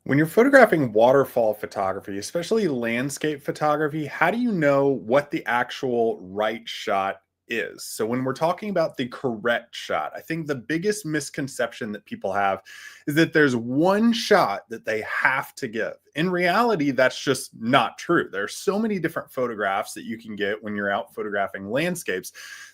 When you're photographing waterfall photography, especially landscape photography, how do you know what the actual right shot is? So, when we're talking about the correct shot, I think the biggest misconception that people have is that there's one shot that they have to give. In reality, that's just not true. There are so many different photographs that you can get when you're out photographing landscapes.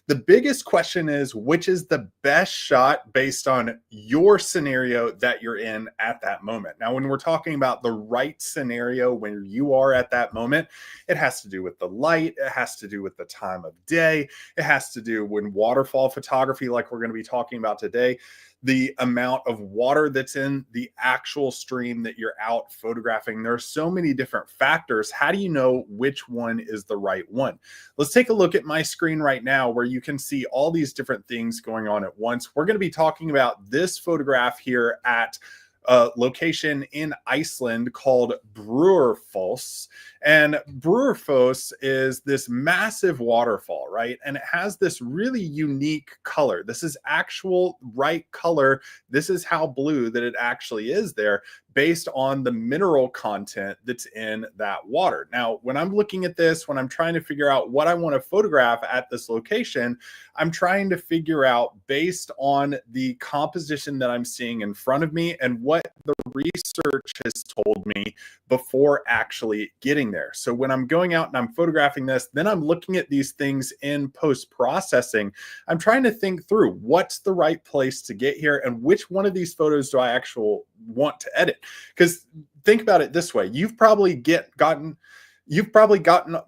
The biggest question is which is the best shot based on your scenario that you're in at that moment. Now, when we're talking about the right scenario when you are at that moment, it has to do with the light, it has to do with the time of day, it has to do when waterfall photography, like we're going to be talking about today, the amount of water that's in the actual stream that you're out photographing. There are so many different factors. How do you know which one is the right one? Let's take a look at my screen right now where you can see all these different things going on at once. We're going to be talking about this photograph here at a location in Iceland called Brurfoss. And Brurfoss is this massive waterfall, right? And it has this really unique color. This is actual right color. This is how blue that it actually is there based on the mineral content that's in that water. Now, when I'm looking at this, when I'm trying to figure out what I want to photograph at this location, I'm trying to figure out based on the composition that I'm seeing in front of me and what the research has told me before actually getting there. So when I'm going out and I'm photographing this, then I'm looking at these things in post-processing. I'm trying to think through what's the right place to get here and which one of these photos do I actually want to edit. Because think about it this way, you've probably gotten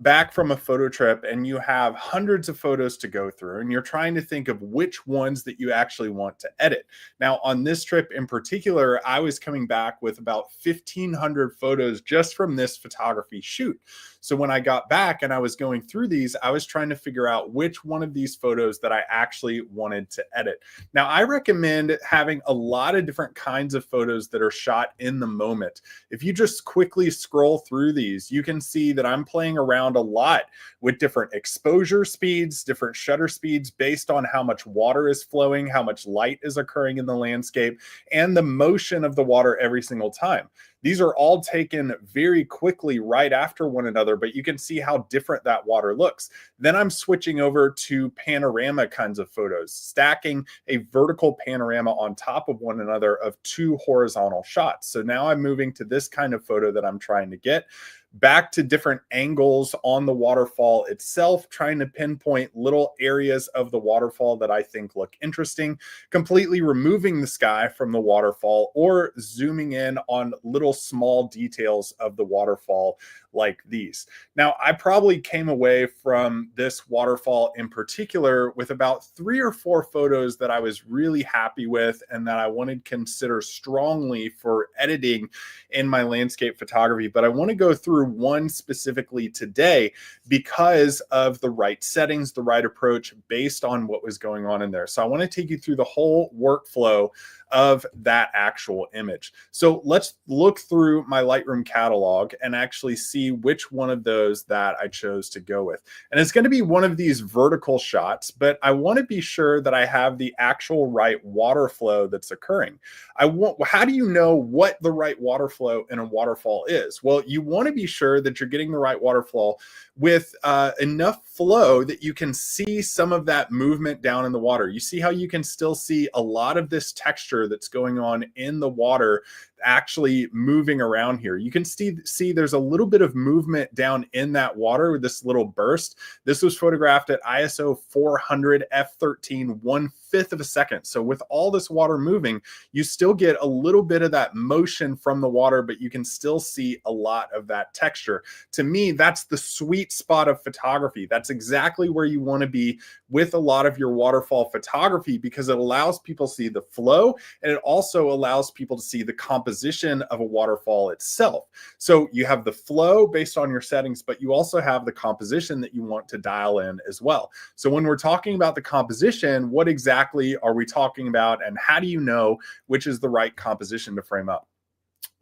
back from a photo trip and you have hundreds of photos to go through and you're trying to think of which ones that you actually want to edit. Now, on this trip in particular, I was coming back with about 1,500 photos just from this photography shoot. So when I got back and I was going through these, I was trying to figure out which one of these photos that I actually wanted to edit. Now, I recommend having a lot of different kinds of photos that are shot in the moment. If you just quickly scroll through these, you can see that I'm playing around a lot with different exposure speeds, different shutter speeds based on how much water is flowing, how much light is occurring in the landscape, and the motion of the water every single time. These are all taken very quickly right after one another, but you can see how different that water looks. Then I'm switching over to panorama kinds of photos, stacking a vertical panorama on top of one another of two horizontal shots. So now I'm moving to this kind of photo that I'm trying to get. Back to different angles on the waterfall itself, trying to pinpoint little areas of the waterfall that I think look interesting, completely removing the sky from the waterfall or zooming in on little small details of the waterfall like these. Now, I probably came away from this waterfall in particular with about 3 or 4 photos that I was really happy with and that I wanted to consider strongly for editing in my landscape photography. But I want to go through one specifically today because of the right settings, the right approach based on what was going on in there. So I want to take you through the whole workflow of that actual image. So let's look through my Lightroom catalog and actually see which one of those that I chose to go with. And it's going to be one of these vertical shots, but I want to be sure that I have the actual right water flow that's occurring. How do you know what the right water flow in a waterfall is? Well, you want to be sure that you're getting the right water flow with enough flow that you can see some of that movement down in the water. You see how you can still see a lot of this texture that's going on in the water actually moving around here. You can see there's a little bit of movement down in that water with this little burst. This was photographed at ISO 400 f13, 1/5 of a second. So with all this water moving, you still get a little bit of that motion from the water, but you can still see a lot of that texture. To me, that's the sweet spot of photography. That's exactly where you want to be with a lot of your waterfall photography because it allows people to see the flow and it also allows people to see the composition of a waterfall itself. So you have the flow based on your settings, but you also have the composition that you want to dial in as well. So when we're talking about the composition, what exactly are we talking about and how do you know which is the right composition to frame up?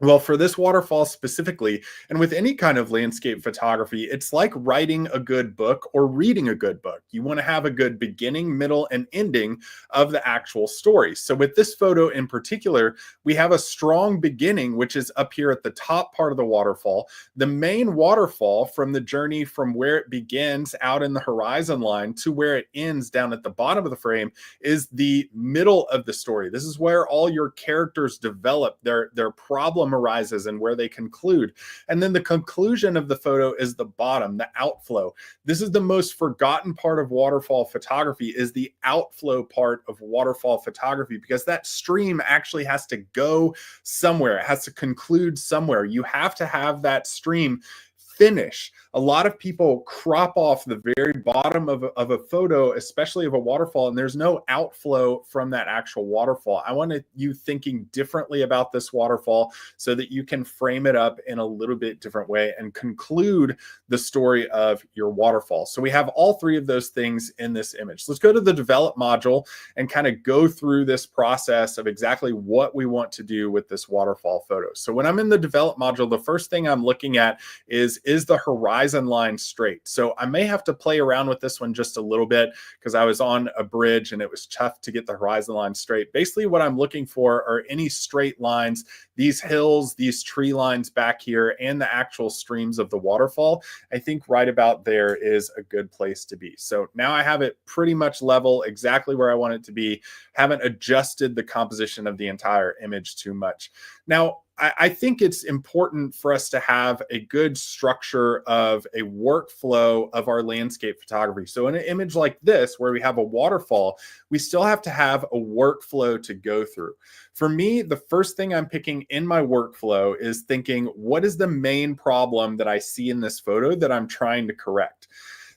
Well, for this waterfall specifically, and with any kind of landscape photography, it's like writing a good book or reading a good book. You want to have a good beginning, middle, and ending of the actual story. So, with this photo in particular, we have a strong beginning, which is up here at the top part of the waterfall. The main waterfall from the journey from where it begins out in the horizon line to where it ends down at the bottom of the frame is the middle of the story. This is where all your characters develop, their problem arises and where they conclude. And then the conclusion of the photo is the bottom, the outflow. This is the most forgotten part of waterfall photography, is the outflow part of waterfall photography, because that stream actually has to go somewhere. It has to conclude somewhere. You have to have that stream finish. A lot of people crop off the very bottom of a photo, especially of a waterfall, and there's no outflow from that actual waterfall. I want you thinking differently about this waterfall so that you can frame it up in a little bit different way and conclude the story of your waterfall. So we have all three of those things in this image. So let's go to the develop module and kind of go through this process of exactly what we want to do with this waterfall photo. So when I'm in the develop module, the first thing I'm looking at is the horizon line straight? So I may have to play around with this one just a little bit because I was on a bridge and it was tough to get the horizon line straight. Basically, what I'm looking for are any straight lines, these hills, these tree lines back here, and the actual streams of the waterfall. I think right about there is a good place to be. So now I have it pretty much level, exactly where I want it to be. Haven't adjusted the composition of the entire image too much. Now, I think it's important for us to have a good structure of a workflow of our landscape photography. So in an image like this, where we have a waterfall, we still have to have a workflow to go through. For me, the first thing I'm picking in my workflow is thinking, what is the main problem that I see in this photo that I'm trying to correct?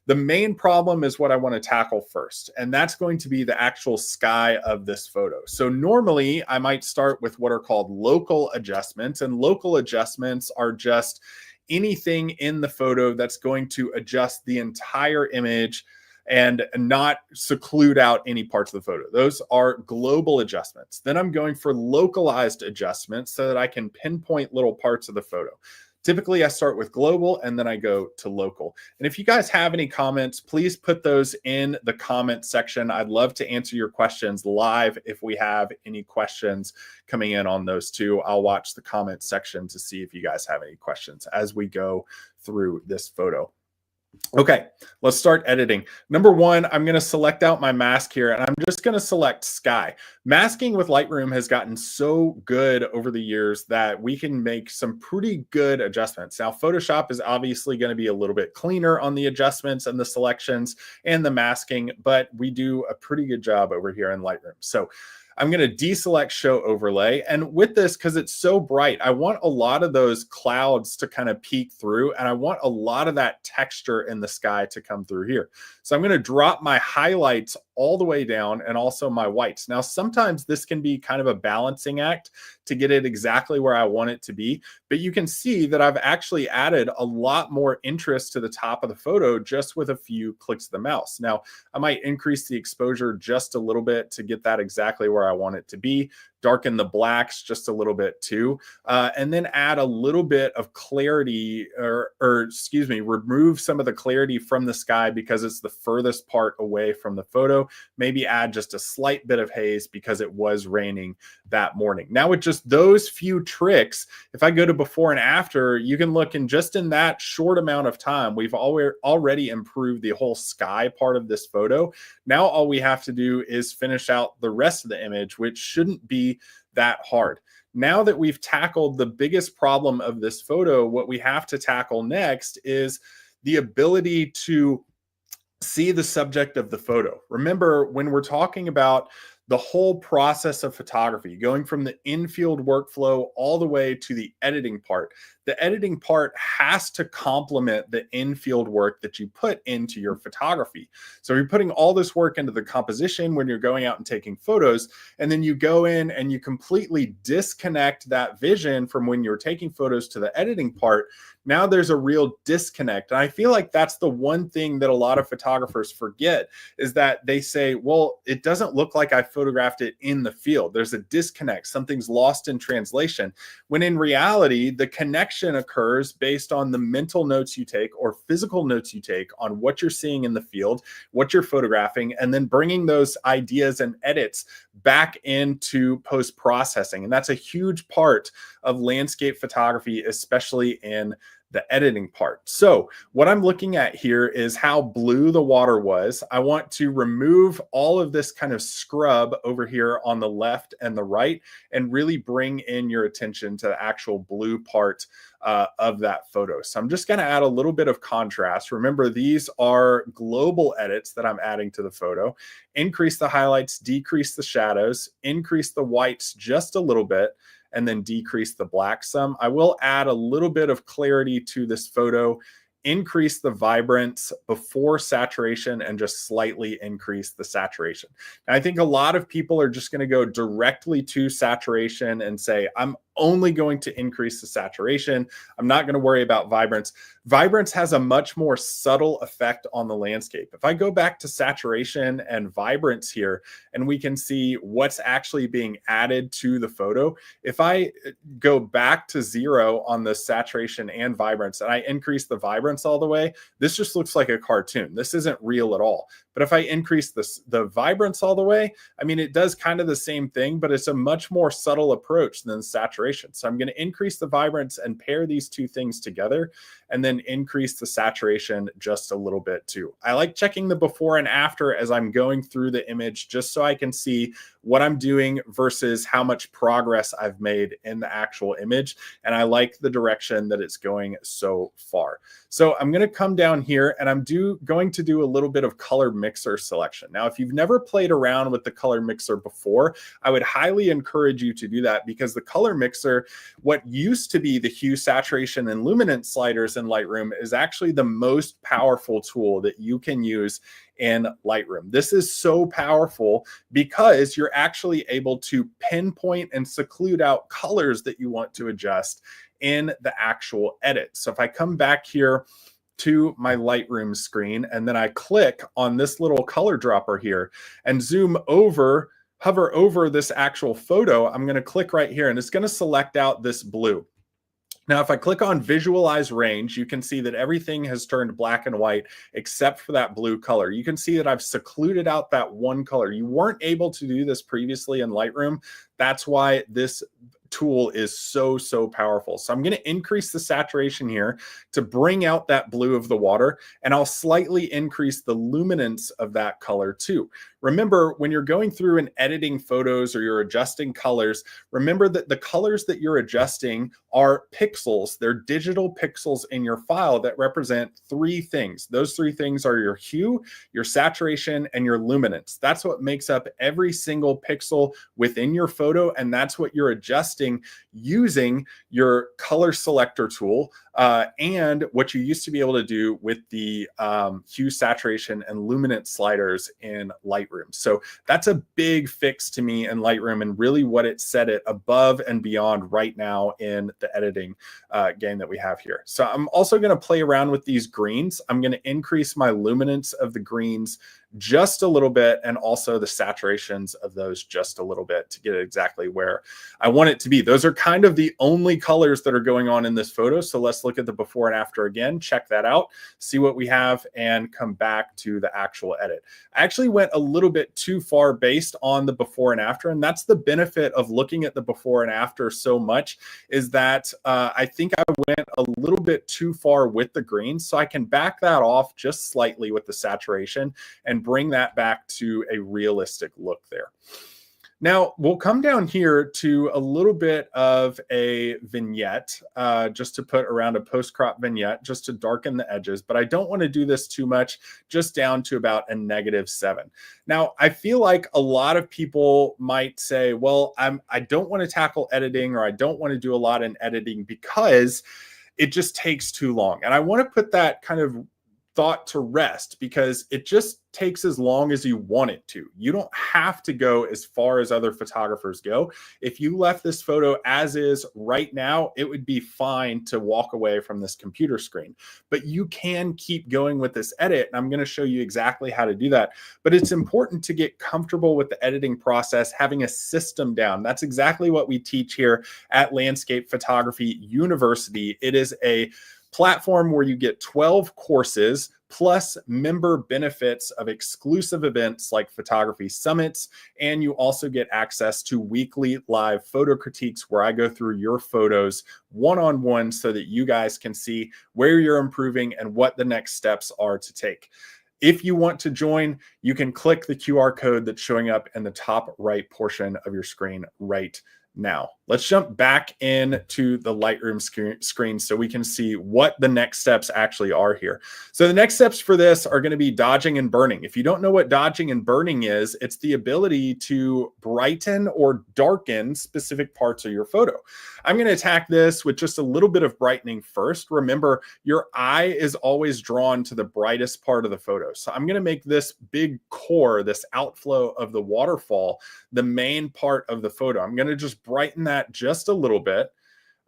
The main problem is what I want to tackle first, and that's going to be the actual sky of this photo. So normally I might start with what are called local adjustments, and local adjustments are just anything in the photo that's going to adjust the entire image and not seclude out any parts of the photo. Those are global adjustments. Then I'm going for localized adjustments so that I can pinpoint little parts of the photo. Typically, I start with global and then I go to local. And if you guys have any comments, please put those in the comment section. I'd love to answer your questions live if we have any questions coming in on those two. I'll watch the comment section to see if you guys have any questions as we go through this photo. Okay, let's start editing. Number one, I'm going to select out my mask here, and I'm just going to select sky. Masking with Lightroom has gotten so good over the years that we can make some pretty good adjustments. Now, Photoshop is obviously going to be a little bit cleaner on the adjustments and the selections and the masking, but we do a pretty good job over here in Lightroom. So I'm going to deselect show overlay. And with this, because it's so bright, I want a lot of those clouds to kind of peek through, and I want a lot of that texture in the sky to come through here. So I'm going to drop my highlights all the way down and also my whites. Now, sometimes this can be kind of a balancing act to get it exactly where I want it to be, but you can see that I've actually added a lot more interest to the top of the photo just with a few clicks of the mouse. Now, I might increase the exposure just a little bit to get that exactly where I want it to be. Darken the blacks just a little bit too, and then add a little bit of clarity, or excuse me, remove some of the clarity from the sky because it's the furthest part away from the photo. Maybe add just a slight bit of haze because it was raining that morning. Now with just those few tricks, if I go to before and after, you can look in just in that short amount of time, we've already improved the whole sky part of this photo. Now all we have to do is finish out the rest of the image, which shouldn't be that hard. Now that we've tackled the biggest problem of this photo, what we have to tackle next is the ability to see the subject of the photo. Remember, when we're talking about the whole process of photography, going from the in-field workflow all the way to the editing part, the editing part has to complement the in-field work that you put into your photography. So you're putting all this work into the composition when you're going out and taking photos, and then you go in and you completely disconnect that vision from when you're taking photos to the editing part. Now there's a real disconnect. And I feel like that's the one thing that a lot of photographers forget, is that they say, well, it doesn't look like I photographed it in the field. There's a disconnect. Something's lost in translation. When in reality, the connection occurs based on the mental notes you take or physical notes you take on what you're seeing in the field, what you're photographing, and then bringing those ideas and edits back into post-processing. And that's a huge part of landscape photography, especially in the editing part. So what I'm looking at here is how blue the water was. I want to remove all of this kind of scrub over here on the left and the right, and really bring in your attention to the actual blue part of that photo. So I'm just going to add a little bit of contrast. Remember, these are global edits that I'm adding to the photo. Increase the highlights, decrease the shadows, increase the whites just a little bit, and then decrease the black some. I will add a little bit of clarity to this photo, increase the vibrance before saturation, and just slightly increase the saturation. And I think a lot of people are just going to go directly to saturation and say, I'm only going to increase the saturation. I'm not going to worry about vibrance. Vibrance has a much more subtle effect on the landscape. If I go back to saturation and vibrance here, and we can see what's actually being added to the photo. If I go back to 0 on the saturation and vibrance, and I increase the vibrance all the way, this just looks like a cartoon. This isn't real at all. But if I increase the vibrance all the way, I mean, it does kind of the same thing, but it's a much more subtle approach than saturation. So I'm going to increase the vibrance and pair these two things together, and then increase the saturation just a little bit too. I like checking the before and after as I'm going through the image, just so I can see what I'm doing versus how much progress I've made in the actual image. And I like the direction that it's going so far. So I'm going to come down here, and I'm going to do a little bit of color mixer selection. Now, if you've never played around with the color mixer before, I would highly encourage you to do that, because the color mixer, what used to be the hue, saturation, and luminance sliders in Lightroom, is actually the most powerful tool that you can use in Lightroom. This is so powerful because you're actually able to pinpoint and seclude out colors that you want to adjust in the actual edit. So if I come back here to my Lightroom screen, and then I click on this little color dropper here and zoom over, hover over this actual photo, I'm going to click right here, and it's going to select out this blue. Now, if I click on visualize range, you can see that everything has turned black and white except for that blue color. You can see that I've secluded out that one color. You weren't able to do this previously in Lightroom. That's why this tool is so powerful. So I'm going to increase the saturation here to bring out that blue of the water, and I'll slightly increase the luminance of that color too. Remember, when you're going through and editing photos or you're adjusting colors, remember that the colors that you're adjusting are pixels. They're digital pixels in your file that represent 3 things. Those 3 things are your hue, your saturation, and your luminance. That's what makes up every single pixel within your photo, and that's what you're adjusting using your color selector tool, and what you used to be able to do with the hue, saturation, and luminance sliders in Lightroom. So that's a big fix to me in Lightroom, and really what it set it above and beyond right now in the editing game that we have here. So I'm also going to play around with these greens. I'm going to increase my luminance of the greens just a little bit, and also the saturations of those just a little bit, to get it exactly where I want it to be. Those are kind of the only colors that are going on in this photo. So let's look at the before and after again, check that out, see what we have, and come back to the actual edit. I actually went a little bit too far based on the before and after, and that's the benefit of looking at the before and after so much, is that I think I went a little bit too far with the greens. So I can back that off just slightly with the saturation and bring that back to a realistic look there. Now, we'll come down here to a little bit of a vignette, just to put around a post-crop vignette, just to darken the edges. But I don't want to do this too much, just down to about a -7. Now, I feel like a lot of people might say, well, I don't want to tackle editing, or I don't want to do a lot in editing because it just takes too long. And I want to put that kind of thought to rest, because it just takes as long as you want it to. You don't have to go as far as other photographers go. If you left this photo as is right now, it would be fine to walk away from this computer screen. But you can keep going with this edit, and I'm going to show you exactly how to do that. But it's important to get comfortable with the editing process, having a system down. That's exactly what we teach here at Landscape Photography University. It is a platform where you get 12 courses plus member benefits of exclusive events like photography summits. And you also get access to weekly live photo critiques where I go through your photos one-on-one so that you guys can see where you're improving and what the next steps are to take. If you want to join, you can click the QR code that's showing up in the top right portion of your screen right now. Let's jump back into the Lightroom screen so we can see what the next steps actually are here. So the next steps for this are going to be dodging and burning. If you don't know what dodging and burning is, it's the ability to brighten or darken specific parts of your photo. I'm going to attack this with just a little bit of brightening first. Remember, your eye is always drawn to the brightest part of the photo. So I'm going to make this big core, this outflow of the waterfall, the main part of the photo. I'm going to just brighten that just a little bit.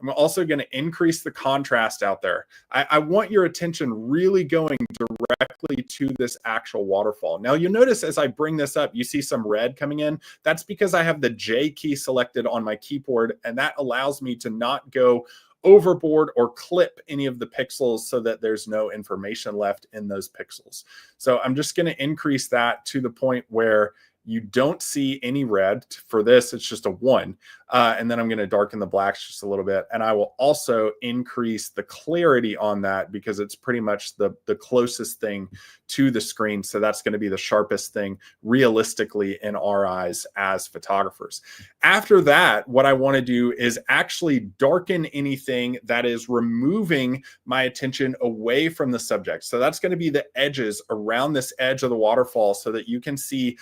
I'm also going to increase the contrast out there. I want your attention really going directly to this actual waterfall. Now you'll notice as I bring this up, you see some red coming in. That's because I have the J key selected on my keyboard, and that allows me to not go overboard or clip any of the pixels so that there's no information left in those pixels. So I'm just going to increase that to the point where you don't see any red. For this, it's just a 1. And then I'm going to darken the blacks just a little bit. And I will also increase the clarity on that because it's pretty much the closest thing to the screen. So that's going to be the sharpest thing realistically in our eyes as photographers. After that, what I want to do is actually darken anything that is removing my attention away from the subject. So that's going to be the edges around this edge of the waterfall so that you can see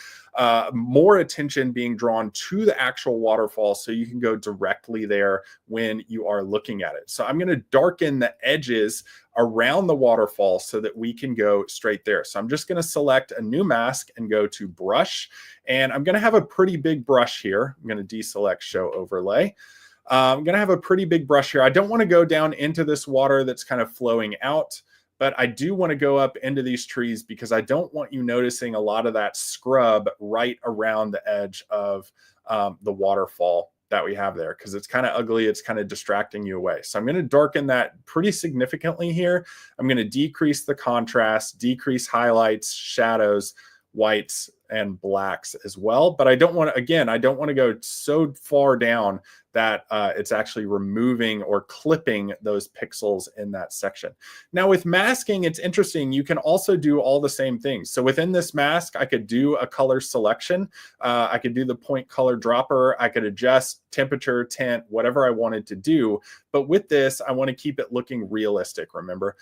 more attention being drawn to the actual waterfall so you can go directly there when you are looking at it. So I'm going to darken the edges around the waterfall so that we can go straight there. So I'm just going to select a new mask and go to brush. And I'm going to have a pretty big brush here. I'm going to deselect show overlay. I'm going to have a pretty big brush here. I don't want to go down into this water that's kind of flowing out, but I do want to go up into these trees because I don't want you noticing a lot of that scrub right around the edge of the waterfall that we have there, because it's kind of ugly. It's kind of distracting you away. So I'm going to darken that pretty significantly here. I'm going to decrease the contrast, decrease highlights, shadows, whites, and blacks as well. But I don't want to, again, I don't want to go so far down that it's actually removing or clipping those pixels in that section. Now with masking, it's interesting. You can also do all the same things. So within this mask, I could do a color selection. I could do the point color dropper. I could adjust temperature, tint, whatever I wanted to do. But with this, I want to keep it looking realistic, remember?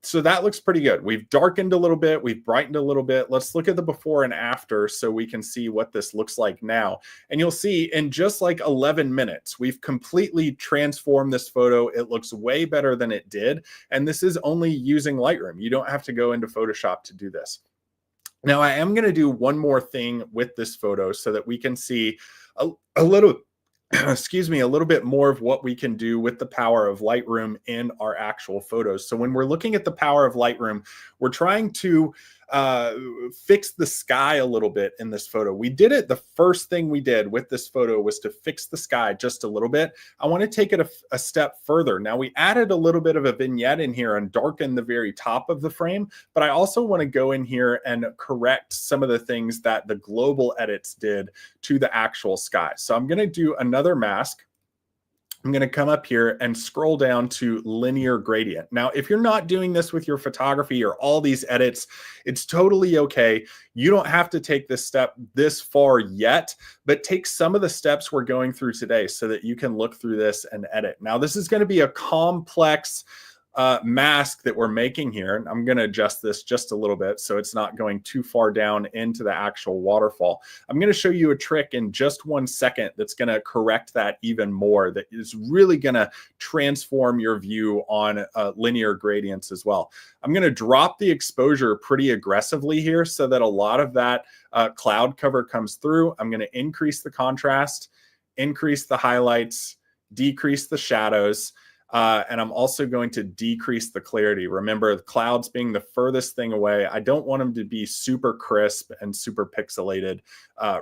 So that looks pretty good. We've darkened a little bit. We've brightened a little bit. Let's look at the before and after so we can see what this looks like now. And you'll see in just like 11 minutes, we've completely transformed this photo. It looks way better than it did. And this is only using Lightroom. You don't have to go into Photoshop to do this. Now, I am going to do one more thing with this photo so that we can see a little excuse me, a little bit more of what we can do with the power of Lightroom in our actual photos. So when we're looking at the power of Lightroom, we're trying to fix the sky a little bit in this photo. We did it. The first thing we did with this photo was to fix the sky just a little bit. I want to take it a step further. Now we added a little bit of a vignette in here and darken the very top of the frame, but I also want to go in here and correct some of the things that the global edits did to the actual sky. So I'm going to do another mask. I'm going to come up here and scroll down to linear gradient. Now, if you're not doing this with your photography or all these edits, it's totally okay. You don't have to take this step this far yet, but take some of the steps we're going through today so that you can look through this and edit. Now, this is going to be a complex mask that we're making here, and I'm going to adjust this just a little bit so it's not going too far down into the actual waterfall. I'm going to show you a trick in just 1 second that's going to correct that even more, that is really going to transform your view on linear gradients as well. I'm going to drop the exposure pretty aggressively here so that a lot of that cloud cover comes through. I'm going to increase the contrast, increase the highlights, decrease the shadows. And I'm also going to decrease the clarity. Remember, the clouds being the furthest thing away, I don't want them to be super crisp and super pixelated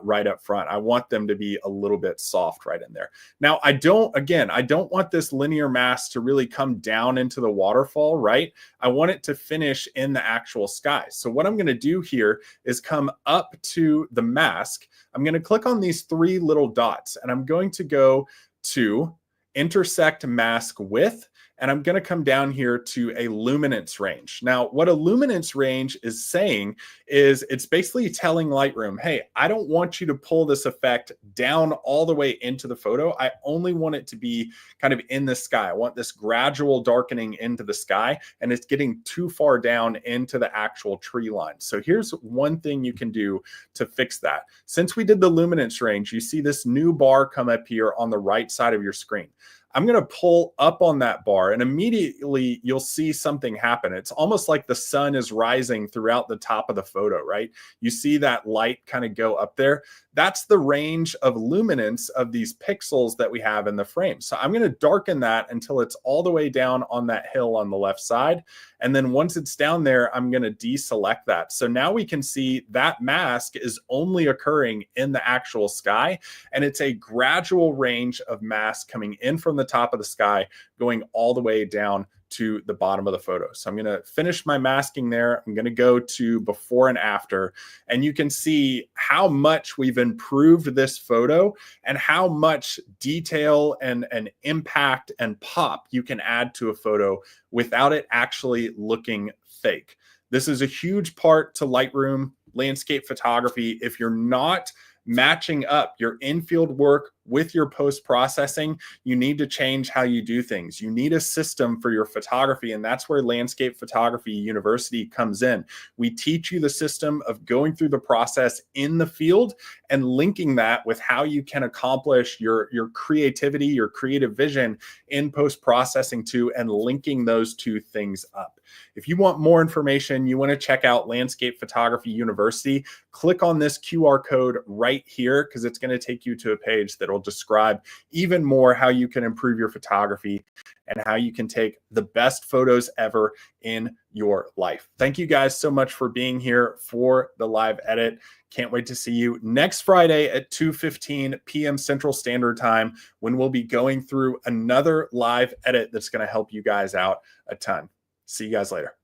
right up front. I want them to be a little bit soft right in there. Now, I don't want this linear mask to really come down into the waterfall, right? I want it to finish in the actual sky. So what I'm going to do here is come up to the mask. I'm going to click on these 3 little dots, and I'm going to go to intersect mask with, and I'm going to come down here to a luminance range. Now, what a luminance range is saying is it's basically telling Lightroom, hey, I don't want you to pull this effect down all the way into the photo. I only want it to be kind of in the sky. I want this gradual darkening into the sky, and it's getting too far down into the actual tree line. So here's one thing you can do to fix that. Since we did the luminance range, you see this new bar come up here on the right side of your screen. I'm going to pull up on that bar, and immediately you'll see something happen. It's almost like the sun is rising throughout the top of the photo, right? You see that light kind of go up there. That's the range of luminance of these pixels that we have in the frame. So I'm going to darken that until it's all the way down on that hill on the left side. And then once it's down there, I'm going to deselect that. So now we can see that mask is only occurring in the actual sky. And it's a gradual range of mask coming in from the top of the sky, going all the way down to the bottom of the photo. So I'm going to finish my masking there. I'm going to go to before and after, and you can see how much we've improved this photo and how much detail and impact and pop you can add to a photo without it actually looking fake. This is a huge part to Lightroom landscape photography. If you're not matching up your in-field work with your post-processing, you need to change how you do things. You need a system for your photography, and that's where Landscape Photography University comes in. We teach you the system of going through the process in the field and linking that with how you can accomplish your creativity, your creative vision in post-processing too, and linking those two things up. If you want more information, you want to check out Landscape Photography University, click on this QR code right here, because it's going to take you to a page that'll describe even more how you can improve your photography and how you can take the best photos ever in your life. Thank you guys so much for being here for the live edit. Can't wait to see you next Friday at 2:15 p.m. Central Standard Time, when we'll be going through another live edit that's going to help you guys out a ton. See you guys later.